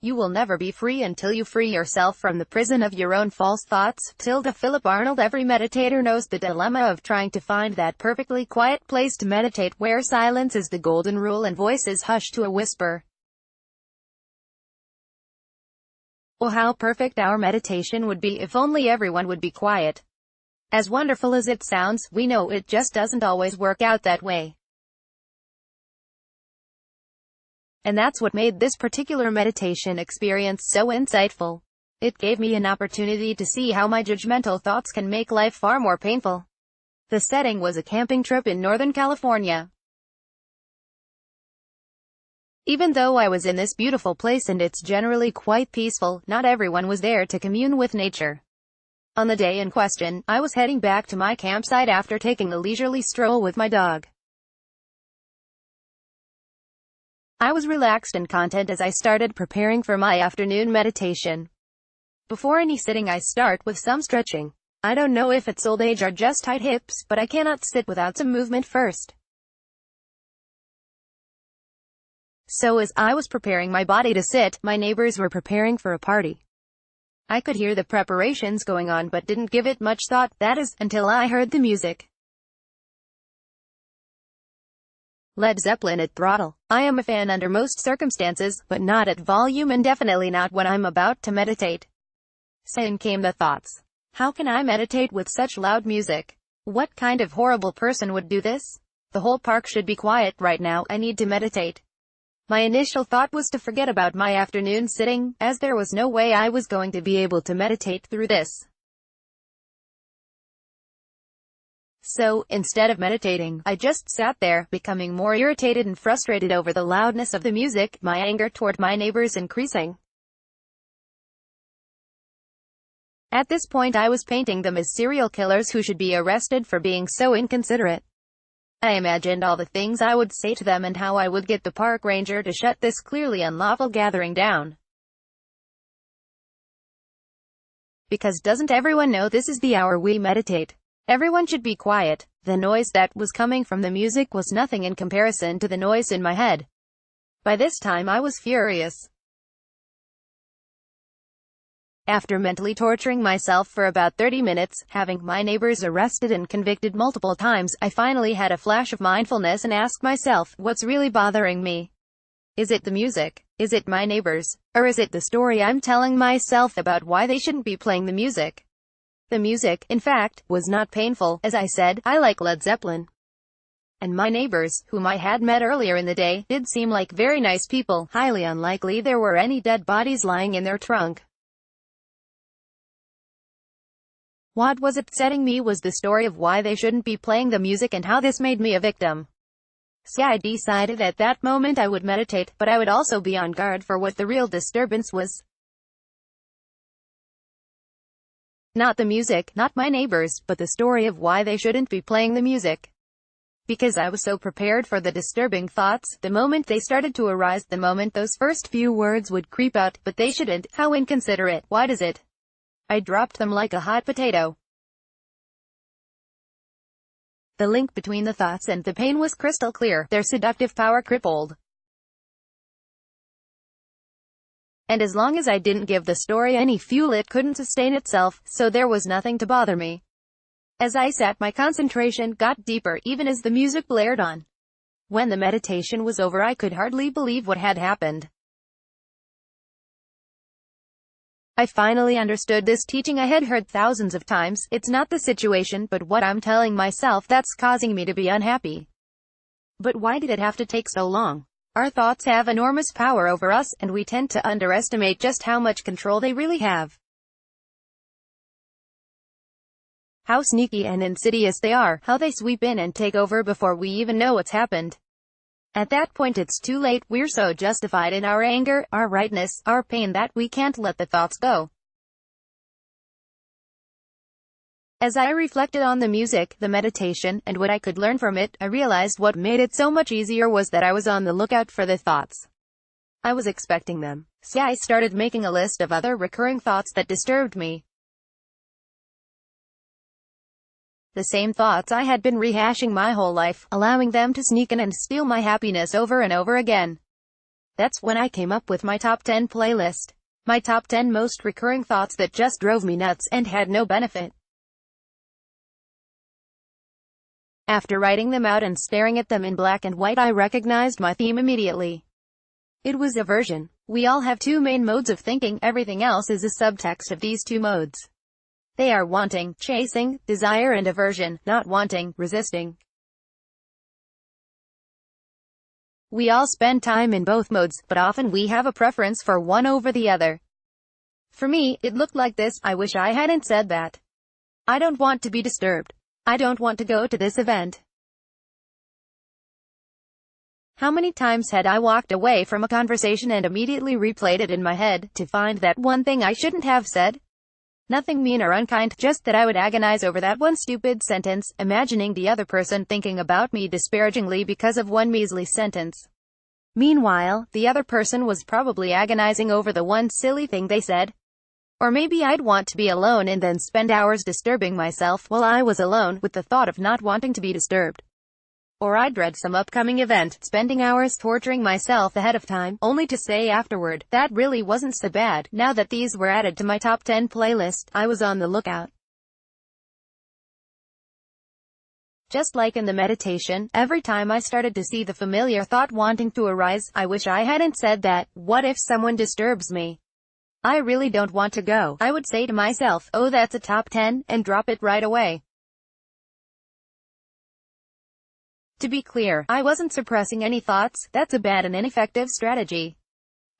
You will never be free until you free yourself from the prison of your own false thoughts. Philip Arnold. Every meditator knows the dilemma of trying to find that perfectly quiet place to meditate, where silence is the golden rule and voices hush to a whisper. Oh, how perfect our meditation would be if only everyone would be quiet. As wonderful as it sounds, we know it just doesn't always work out that way. And that's what made this particular meditation experience so insightful. It gave me an opportunity to see how my judgmental thoughts can make life far more painful. The setting was a camping trip in Northern California. Even though I was in this beautiful place and it's generally quite peaceful, not everyone was there to commune with nature. On the day in question, I was heading back to my campsite after taking a leisurely stroll with my dog. I was relaxed and content as I started preparing for my afternoon meditation. Before any sitting, I start with some stretching. I don't know if it's old age or just tight hips, but I cannot sit without some movement first. So as I was preparing my body to sit, my neighbors were preparing for a party. I could hear the preparations going on but didn't give it much thought, that is, until I heard the music. Led Zeppelin at throttle. I am a fan under most circumstances, but not at volume and definitely not when I'm about to meditate. Then came the thoughts. How can I meditate with such loud music? What kind of horrible person would do this? The whole park should be quiet right now, I need to meditate. My initial thought was to forget about my afternoon sitting, as there was no way I was going to be able to meditate through this. So, instead of meditating, I just sat there, becoming more irritated and frustrated over the loudness of the music, my anger toward my neighbors increasing. At this point I was painting them as serial killers who should be arrested for being so inconsiderate. I imagined all the things I would say to them and how I would get the park ranger to shut this clearly unlawful gathering down. Because doesn't everyone know this is the hour we meditate? Everyone should be quiet. The noise that was coming from the music was nothing in comparison to the noise in my head. By this time I was furious. After mentally torturing myself for about 30 minutes, having my neighbors arrested and convicted multiple times, I finally had a flash of mindfulness and asked myself, what's really bothering me? Is it the music? Is it my neighbors? Or is it the story I'm telling myself about why they shouldn't be playing the music? The music, in fact, was not painful. As I said, I like Led Zeppelin. And my neighbors, whom I had met earlier in the day, did seem like very nice people. Highly unlikely there were any dead bodies lying in their trunk. What was upsetting me was the story of why they shouldn't be playing the music and how this made me a victim. So I decided at that moment I would meditate, but I would also be on guard for what the real disturbance was. Not the music, not my neighbors, but the story of why they shouldn't be playing the music. Because I was so prepared for the disturbing thoughts, the moment they started to arise, the moment those first few words would creep out, but they shouldn't, how inconsiderate, why does it? I dropped them like a hot potato. The link between the thoughts and the pain was crystal clear, their seductive power crippled. And as long as I didn't give the story any fuel, it couldn't sustain itself, so there was nothing to bother me. As I sat, my concentration got deeper, even as the music blared on. When the meditation was over, I could hardly believe what had happened. I finally understood this teaching I had heard thousands of times. It's not the situation, but what I'm telling myself that's causing me to be unhappy. But why did it have to take so long? Our thoughts have enormous power over us, and we tend to underestimate just how much control they really have. How sneaky and insidious they are, how they sweep in and take over before we even know what's happened. At that point it's too late. We're so justified in our anger, our rightness, our pain that we can't let the thoughts go. As I reflected on the music, the meditation, and what I could learn from it, I realized what made it so much easier was that I was on the lookout for the thoughts. I was expecting them. So I started making a list of other recurring thoughts that disturbed me. The same thoughts I had been rehashing my whole life, allowing them to sneak in and steal my happiness over and over again. That's when I came up with my top 10 playlist. My top 10 most recurring thoughts that just drove me nuts and had no benefit. After writing them out and staring at them in black and white, I recognized my theme immediately. It was aversion. We all have two main modes of thinking, everything else is a subtext of these two modes. They are wanting, chasing, desire, and aversion, not wanting, resisting. We all spend time in both modes, but often we have a preference for one over the other. For me, it looked like this: I wish I hadn't said that. I don't want to be disturbed. I don't want to go to this event. How many times had I walked away from a conversation and immediately replayed it in my head, to find that one thing I shouldn't have said? Nothing mean or unkind, just that I would agonize over that one stupid sentence, imagining the other person thinking about me disparagingly because of one measly sentence. Meanwhile, the other person was probably agonizing over the one silly thing they said. Or maybe I'd want to be alone and then spend hours disturbing myself while I was alone, with the thought of not wanting to be disturbed. Or I'd dread some upcoming event, spending hours torturing myself ahead of time, only to say afterward, that really wasn't so bad. Now that these were added to my top 10 playlist, I was on the lookout. Just like in the meditation, every time I started to see the familiar thought wanting to arise, I wish I hadn't said that. What if someone disturbs me? I really don't want to go. I would say to myself, oh, that's a top 10, and drop it right away. To be clear, I wasn't suppressing any thoughts. That's a bad and ineffective strategy.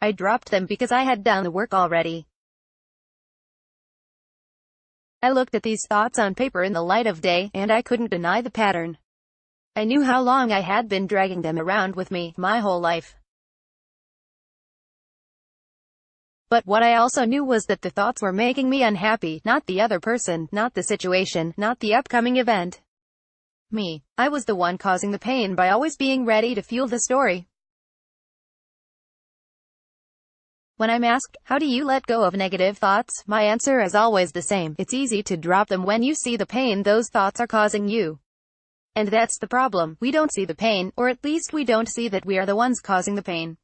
I dropped them because I had done the work already. I looked at these thoughts on paper in the light of day, and I couldn't deny the pattern. I knew how long I had been dragging them around with me, my whole life. But what I also knew was that the thoughts were making me unhappy, not the other person, not the situation, not the upcoming event. Me. I was the one causing the pain by always being ready to fuel the story. When I'm asked, how do you let go of negative thoughts, my answer is always the same: it's easy to drop them when you see the pain those thoughts are causing you. And that's the problem. We don't see the pain, or at least we don't see that we are the ones causing the pain.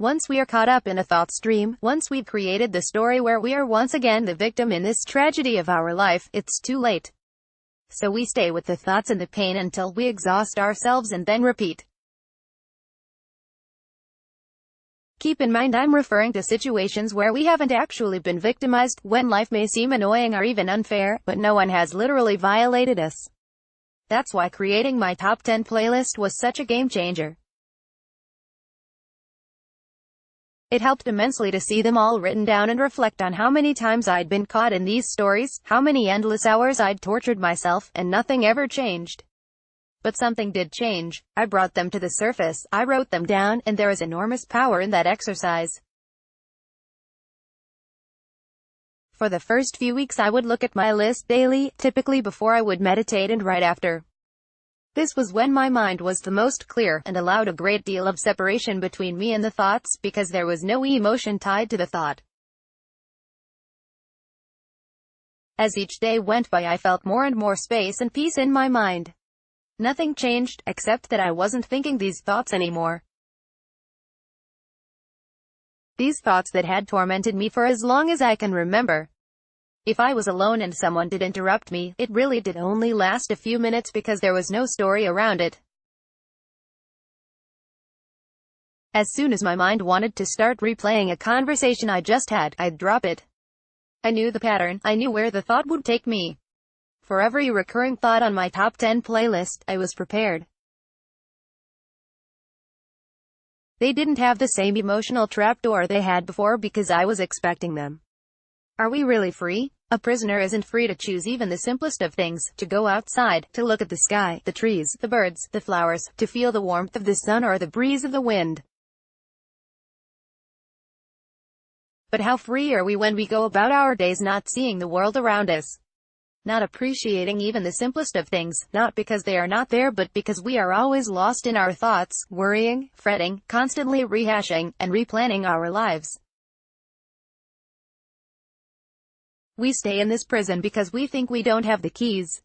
Once we are caught up in a thought stream, once we've created the story where we are once again the victim in this tragedy of our life, it's too late. So we stay with the thoughts and the pain until we exhaust ourselves and then repeat. Keep in mind, I'm referring to situations where we haven't actually been victimized, when life may seem annoying or even unfair, but no one has literally violated us. That's why creating my top 10 playlist was such a game changer. It helped immensely to see them all written down and reflect on how many times I'd been caught in these stories, how many endless hours I'd tortured myself, and nothing ever changed. But something did change. I brought them to the surface, I wrote them down, and there is enormous power in that exercise. For the first few weeks I would look at my list daily, typically before I would meditate and right after. This was when my mind was the most clear, and allowed a great deal of separation between me and the thoughts, because there was no emotion tied to the thought. As each day went by, I felt more and more space and peace in my mind. Nothing changed, except that I wasn't thinking these thoughts anymore. These thoughts that had tormented me for as long as I can remember. If I was alone and someone did interrupt me, it really did only last a few minutes because there was no story around it. As soon as my mind wanted to start replaying a conversation I just had, I'd drop it. I knew the pattern, I knew where the thought would take me. For every recurring thought on my top 10 playlist, I was prepared. They didn't have the same emotional trapdoor they had before because I was expecting them. Are we really free? A prisoner isn't free to choose even the simplest of things, to go outside, to look at the sky, the trees, the birds, the flowers, to feel the warmth of the sun or the breeze of the wind. But how free are we when we go about our days not seeing the world around us? Not appreciating even the simplest of things, not because they are not there but because we are always lost in our thoughts, worrying, fretting, constantly rehashing, and replanning our lives. We stay in this prison because we think we don't have the keys.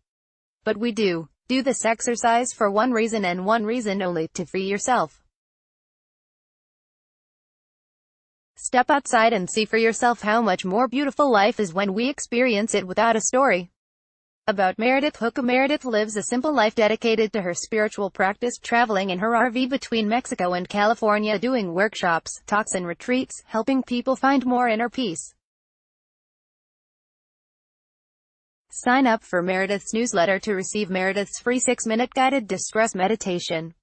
But we do. Do this exercise for one reason and one reason only, to free yourself. Step outside and see for yourself how much more beautiful life is when we experience it without a story. About Meredith Hooker. Meredith lives a simple life dedicated to her spiritual practice, traveling in her RV between Mexico and California, doing workshops, talks and retreats, helping people find more inner peace. Sign up for Meredith's newsletter to receive Meredith's free 6-minute guided distress meditation.